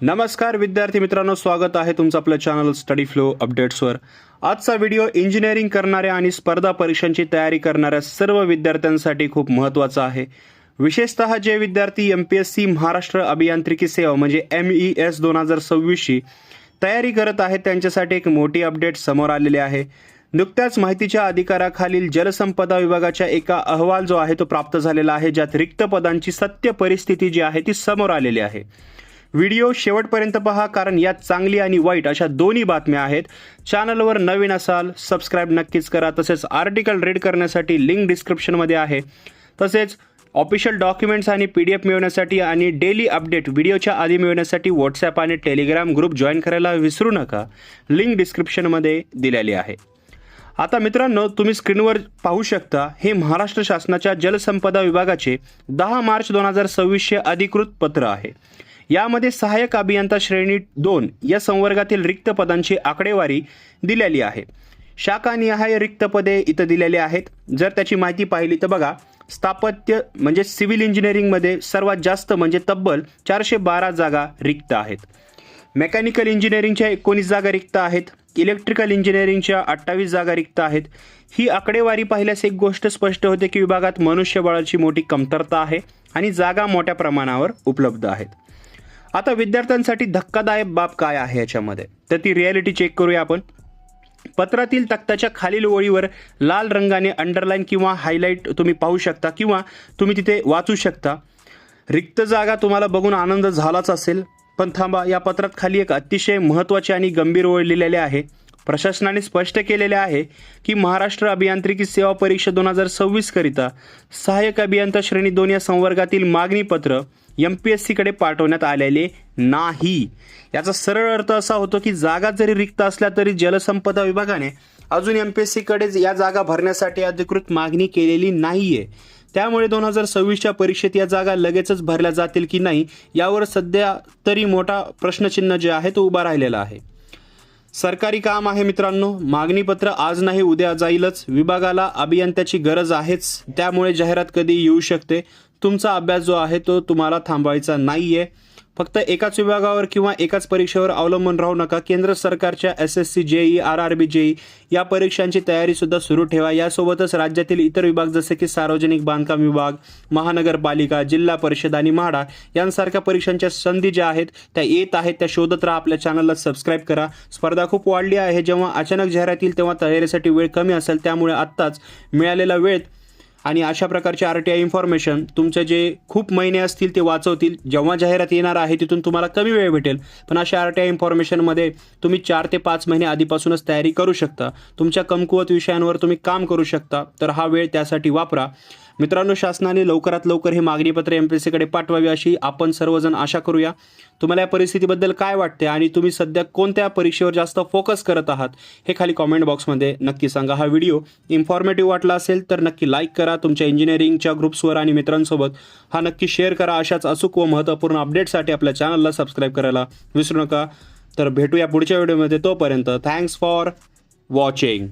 नमस्कार विद्यार्थी मित्रांनो, स्वागत आहे तुमचं आपल्या चॅनल स्टडी फ्लो अपडेट्सवर। आजचा व्हिडिओ इंजिनिअरिंग करणाऱ्या आणि स्पर्धा परीक्षांची तयारी करणाऱ्या सर्व विद्यार्थ्यांसाठी खूप महत्त्वाचा आहे। विशेषतः जे विद्यार्थी MPSC महाराष्ट्र अभियांत्रिकी सेवा म्हणजे MES 2026 ची तयारी करत आहेत त्यांच्यासाठी एक मोठी अपडेट समोर आलेली आहे। नुकत्याच माहितीच्या अधिकाराखालील जलसंपदा विभागाच्या एका अहवाल जो आहे तो प्राप्त झालेला आहे, ज्यात रिक्त पदांची सत्य परिस्थिती जी आहे ती समोर आलेली आहे। व्हिडिओ शेवटपर्यंत पहा, कारण यात चांगली आणि वाईट अशा दोन्ही बातम्या आहेत। चॅनलवर नवीन असाल सबस्क्राइब नक्कीच करा। तसेच आर्टिकल रीड करण्यासाठी लिंक डिस्क्रिप्शनमध्ये आहे। तसेच ऑफिशियल डॉक्युमेंट्स आणि PDF मिळवण्यासाठी आणि डेली अपडेट व्हिडिओच्या आधी मिळवण्यासाठी WhatsApp आणि टेलिग्राम ग्रुप जॉईन करायला विसरू नका। लिंक डिस्क्रिप्शनमध्ये दिलेली आहे। आता मित्रांनो, तुम्ही स्क्रीनवर पाहू शकता, हे महाराष्ट्र शासनाच्या जलसंपदा विभागाचे 10 मार्च 2026 चे अधिकृत पत्र आहे। यामध्ये सहाय्यक अभियंता श्रेणी 2 या संवर्गातील रिक्त पदांची आकडेवारी दिलेली आहे। शाखानिहाय रिक्त पदे इथं दिलेली आहेत। जर त्याची माहिती पाहिली तर बघा, स्थापत्य म्हणजे सिव्हिल इंजिनिअरिंगमध्ये सर्वात जास्त म्हणजे तब्बल 412 जागा रिक्त आहेत। मेकॅनिकल इंजिनिअरिंगच्या 19 जागा रिक्त आहेत। इलेक्ट्रिकल इंजिनिअरिंगच्या 28 जागा रिक्त आहेत। ही आकडेवारी पाहिल्यास एक गोष्ट स्पष्ट होते की विभागात मनुष्यबळाची मोठी कमतरता आहे आणि जागा मोठ्या प्रमाणावर उपलब्ध आहेत। आता विद्यार्थ्यांसाठी धक्कादायक बाब काय आहे याच्यामध्ये, तर ती रिॲलिटी चेक करूया आपण। पत्रातील तक्त्याच्या खालील ओळीवर लाल रंगाने अंडरलाईन किंवा हायलाईट तुम्ही पाहू शकता किंवा तुम्ही तिथे वाचू शकता। रिक्त जागा तुम्हाला बघून आनंद झालाच असेल, पण थांबा, या पत्रात खाली एक अतिशय महत्त्वाची आणि गंभीर ओळ लिहिलेली आहे। प्रशासनाने स्पष्ट केलेले आहे की महाराष्ट्र अभियांत्रिकी सेवा परीक्षा 2026 करिता सहाय्यक अभियंता श्रेणी 2 या संवर्गातील मागणी पत्र MPSC कडे पाठवण्यात आलेले नाही। याचा सरळ अर्थ असा होतो की जागा जरी रिक्त असल्या तरी जलसंपदा विभागाने अजून MPSC कडे या जागा भरण्यासाठी अधिकृत मागणी केलेली नाहीये। त्यामुळे 2026 च्या परीक्षेत या जागा लगेचच भरल्या जातील की नाही यावर सध्या तरी मोठा प्रश्नचिन्ह जे आहे तो उभा राहिलेला आहे। सरकारी काम आहे मित्रांनो, मागणीपत्र आज नाही उद्या जाईलच। विभागाला अभियंत्याची गरज आहेच, त्यामुळे जाहिरात कधी येऊ शकते। तुमचा अभ्यास जो आहे तो तुम्हाला थांबवायचा नाहीये। फक्त एकाच विभागावर किंवा एकाच परीक्षेवर अवलंबून राहू नका। केंद्र सरकारच्या SSC JEE RRB JEE या परीक्षांची तयारी सुद्धा सुरू ठेवा। यासोबतच राज्यातील इतर विभाग जसे की सार्वजनिक बांधकाम विभाग, महानगरपालिका, जिल्हा परिषद आणि म्हाडा यांसारख्या परीक्षांच्या संधी ज्या आहेत त्या येत आहेत, त्या शोधत राहा। आपल्या चॅनलला सबस्क्राइब करा। स्पर्धा खूप वाढली आहे, जेव्हा अचानक जाहिरात येईल तेव्हा तयारीसाठी वेळ कमी असेल, त्यामुळे आत्ताच मिळालेला वेळ आणि अशा प्रकारचे RTI इन्फॉर्मेशन तुमचे जे खूप महिने असतील ते वाचवतील। जेव्हा जाहिरात येणार आहे तिथून तुम्हाला कमी वेळ भेटेल, पण अशा RTI इन्फॉर्मेशनमध्ये तुम्ही 4 ते 5 महिने आधीपासूनच तयारी करू शकता। तुमच्या कमकुवत विषयांवर तुम्ही काम करू शकता, तर हा वेळ त्यासाठी वापरा। मित्रांनो, शासनाने लवकरात लवकर हे मागणीपत्र MPSC कडे पाठवावी अशी आपण सर्वजण आशा करूया। तुम्हाला या परिस्थितीबद्दल काय वाटते आणि तुम्ही सध्या कोणत्या परीक्षेवर जास्त फोकस करत आहात हे खाली कमेंट बॉक्समध्ये नक्की सांगा। हा व्हिडिओ इन्फॉर्मेटिव्ह वाटला असेल तर नक्की लाईक करा। तुमच्या इंजिनिअरिंगच्या ग्रुप्सवर आणि मित्रांसोबत हा नक्की शेअर करा। अशाच अचूक व महत्त्वपूर्ण अपडेटसाठी आपल्या चॅनलला सबस्क्राइब करायला विसरू नका। तर भेटूया पुढच्या व्हिडिओमध्ये, तोपर्यंत थँक्स फॉर वॉचिंग।